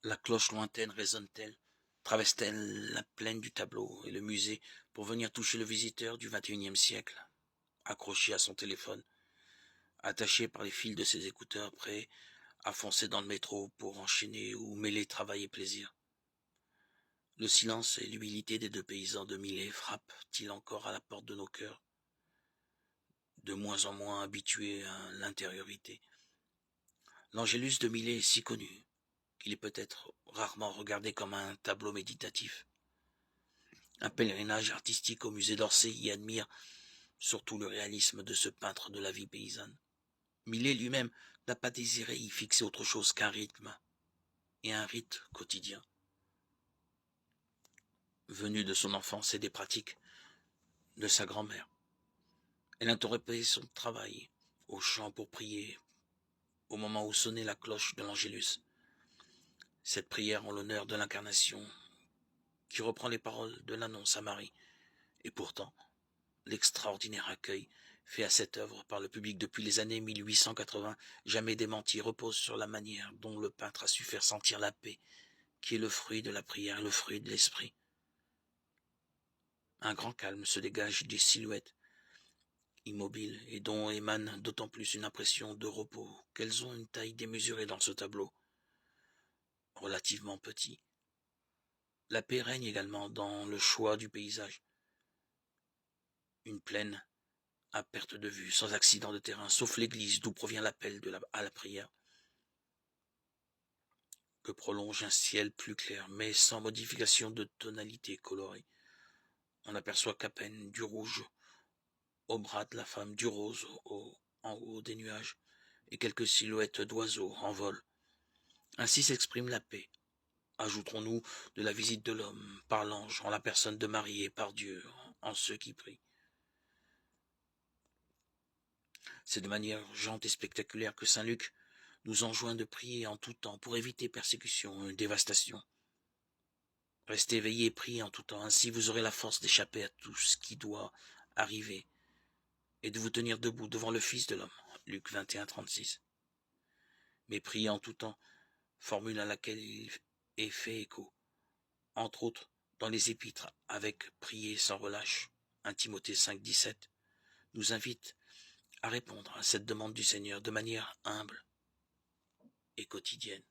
La cloche lointaine résonne-t-elle, traverse-t-elle la plaine du tableau et le musée pour venir toucher le visiteur du XXIe siècle, accroché à son téléphone, attaché par les fils de ses écouteurs, prêt à foncer dans le métro pour enchaîner ou mêler travail et plaisir. Le silence et l'humilité des deux paysans de Millet frappent-ils encore à la porte de nos cœurs, de moins en moins habitués à l'intériorité. L'Angélus de Millet est si connu qu'il est peut-être rarement regardé comme un tableau méditatif. Un pèlerinage artistique au musée d'Orsay y admire surtout le réalisme de ce peintre de la vie paysanne. Millet lui-même n'a pas désiré y fixer autre chose qu'un rythme et un rite quotidien, venu de son enfance et des pratiques de sa grand-mère. Elle interrompait son travail au chant pour prier au moment où sonnait la cloche de l'Angélus. Cette prière en l'honneur de l'incarnation qui reprend les paroles de l'annonce à Marie. Et pourtant, l'extraordinaire accueil fait à cette œuvre par le public depuis les années 1880, jamais démenti, repose sur la manière dont le peintre a su faire sentir la paix, qui est le fruit de la prière et le fruit de l'esprit. Un grand calme se dégage des silhouettes immobiles et dont émane d'autant plus une impression de repos qu'elles ont une taille démesurée dans ce tableau, relativement petit. La paix règne également dans le choix du paysage. Une plaine à perte de vue, sans accident de terrain, sauf l'église d'où provient l'appel à la prière, que prolonge un ciel plus clair, mais sans modification de tonalité colorée. On n'aperçoit qu'à peine du rouge au bras de la femme, du rose en haut des nuages, et quelques silhouettes d'oiseaux en vol. Ainsi s'exprime la paix. Ajouterons-nous de la visite de l'homme par l'ange en la personne de Marie et par Dieu en ceux qui prient. C'est de manière urgente et spectaculaire que saint Luc nous enjoint de prier en tout temps pour éviter persécution et dévastation. Restez éveillés et priez en tout temps, ainsi vous aurez la force d'échapper à tout ce qui doit arriver et de vous tenir debout devant le Fils de l'homme. Luc 21, 36. Mais priez en tout temps, formule à laquelle il est fait écho, entre autres dans les épîtres, avec prier sans relâche. 1 Timothée 5, 17 nous invite à répondre à cette demande du Seigneur de manière humble et quotidienne.